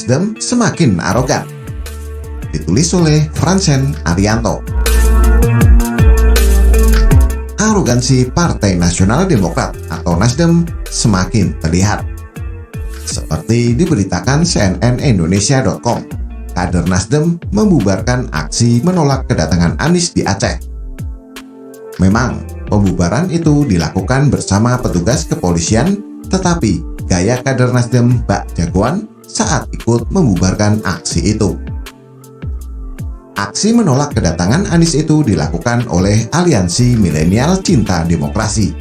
Nasdem semakin arogan. Ditulis oleh Francen Arianto. Arogansi Partai Nasional Demokrat atau Nasdem semakin terlihat. Seperti diberitakan cnnindonesia.com, kader Nasdem membubarkan aksi menolak kedatangan Anies di Aceh. Memang, pembubaran itu dilakukan bersama petugas kepolisian, tetapi gaya kader Nasdem bak jagoan saat ikut membubarkan aksi itu. Aksi menolak kedatangan Anies itu dilakukan oleh Aliansi Milenial Cinta Demokrasi.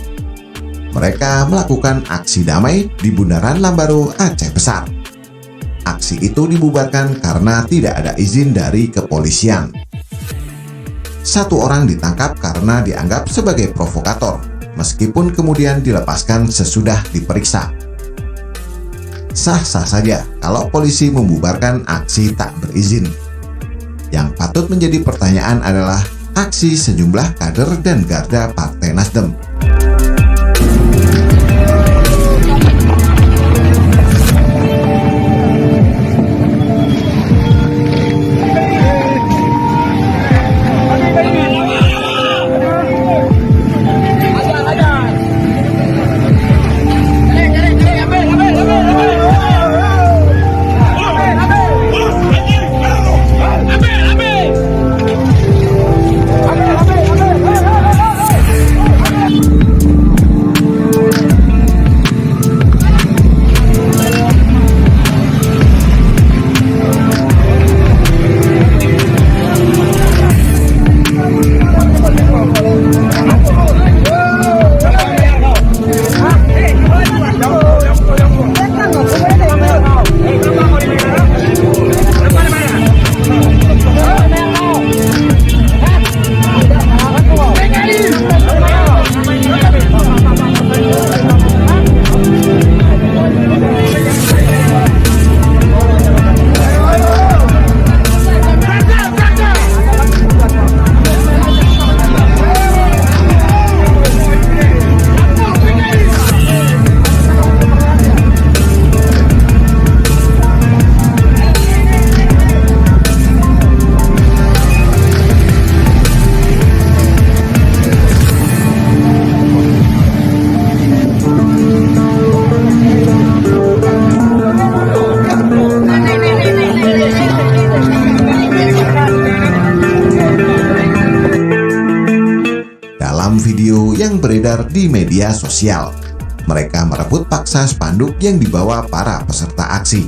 Mereka melakukan aksi damai di Bundaran Lambaru, Aceh Besar. Aksi itu dibubarkan karena tidak ada izin dari kepolisian. Satu orang ditangkap karena dianggap sebagai provokator, meskipun kemudian dilepaskan sesudah diperiksa. Sah-sah saja kalau polisi membubarkan aksi tak berizin. Yang patut menjadi pertanyaan adalah aksi sejumlah kader dan garda Partai Nasdem. Dalam video yang beredar di media sosial, mereka merebut paksa spanduk yang dibawa para peserta aksi.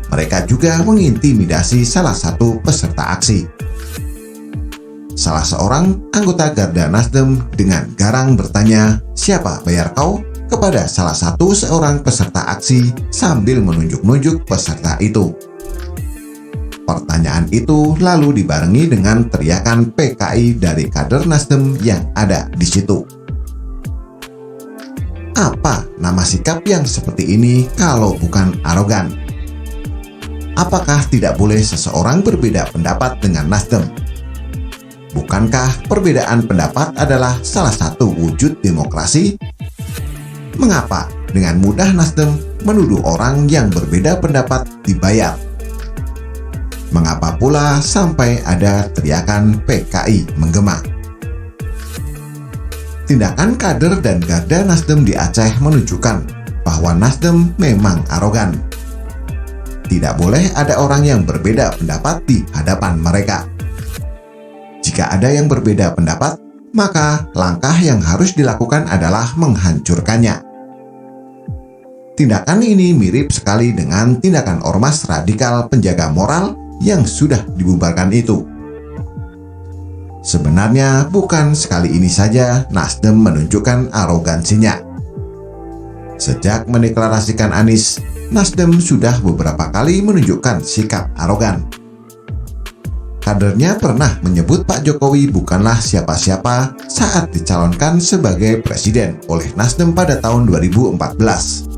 Mereka juga mengintimidasi salah satu peserta aksi. Salah seorang anggota garda Nasdem dengan garang bertanya, "Siapa bayar kau?" kepada salah satu seorang peserta aksi sambil menunjuk-nunjuk peserta itu. Pertanyaan itu lalu dibarengi dengan teriakan PKI dari kader Nasdem yang ada di situ. Apa nama sikap yang seperti ini kalau bukan arogan? Apakah tidak boleh seseorang berbeda pendapat dengan Nasdem? Bukankah perbedaan pendapat adalah salah satu wujud demokrasi? Mengapa dengan mudah Nasdem menuduh orang yang berbeda pendapat dibayar? Mengapa pula sampai ada teriakan PKI menggema? Tindakan kader dan garda Nasdem di Aceh menunjukkan bahwa Nasdem memang arogan. Tidak boleh ada orang yang berbeda pendapat di hadapan mereka. Jika ada yang berbeda pendapat, maka langkah yang harus dilakukan adalah menghancurkannya. Tindakan ini mirip sekali dengan tindakan ormas radikal penjaga moral yang sudah dibubarkan itu. Sebenarnya bukan sekali ini saja Nasdem menunjukkan arogansinya. Sejak mendeklarasikan Anies, Nasdem sudah beberapa kali menunjukkan sikap arogan. Kadernya pernah menyebut Pak Jokowi bukanlah siapa-siapa saat dicalonkan sebagai presiden oleh Nasdem pada tahun 2014.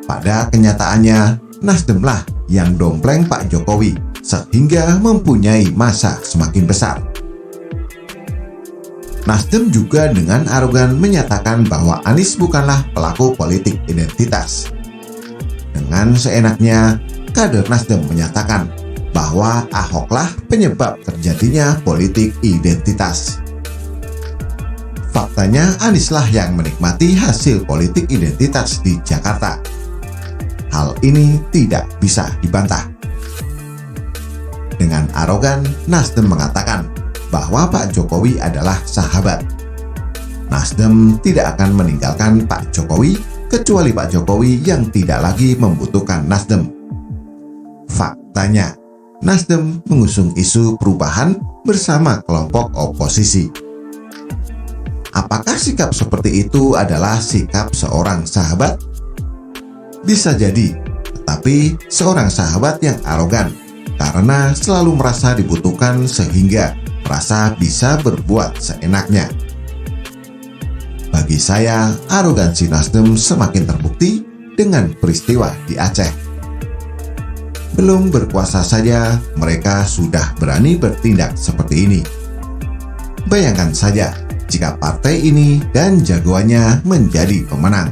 Pada kenyataannya, Nasdemlah yang dompleng Pak Jokowi sehingga mempunyai massa semakin besar. Nasdem juga dengan arogan menyatakan bahwa Anies bukanlah pelaku politik identitas. Dengan seenaknya, kader Nasdem menyatakan bahwa Ahoklah penyebab terjadinya politik identitas. Faktanya Anieslah yang menikmati hasil politik identitas di Jakarta. Hal ini tidak bisa dibantah. Dengan arogan, Nasdem mengatakan bahwa Pak Jokowi adalah sahabat. Nasdem tidak akan meninggalkan Pak Jokowi kecuali Pak Jokowi yang tidak lagi membutuhkan Nasdem. Faktanya, Nasdem mengusung isu perubahan bersama kelompok oposisi. Apakah sikap seperti itu adalah sikap seorang sahabat? Bisa jadi, tetapi seorang sahabat yang arogan karena selalu merasa dibutuhkan sehingga merasa bisa berbuat seenaknya. Bagi saya, arogansi Nasdem semakin terbukti dengan peristiwa di Aceh. Belum berkuasa saja, mereka sudah berani bertindak seperti ini. Bayangkan saja jika partai ini dan jagoannya menjadi pemenang.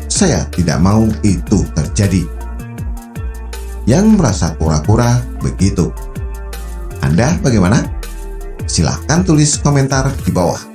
Saya tidak mau itu terjadi. Yang merasa kura-kura begitu. Anda bagaimana? Silahkan tulis komentar di bawah.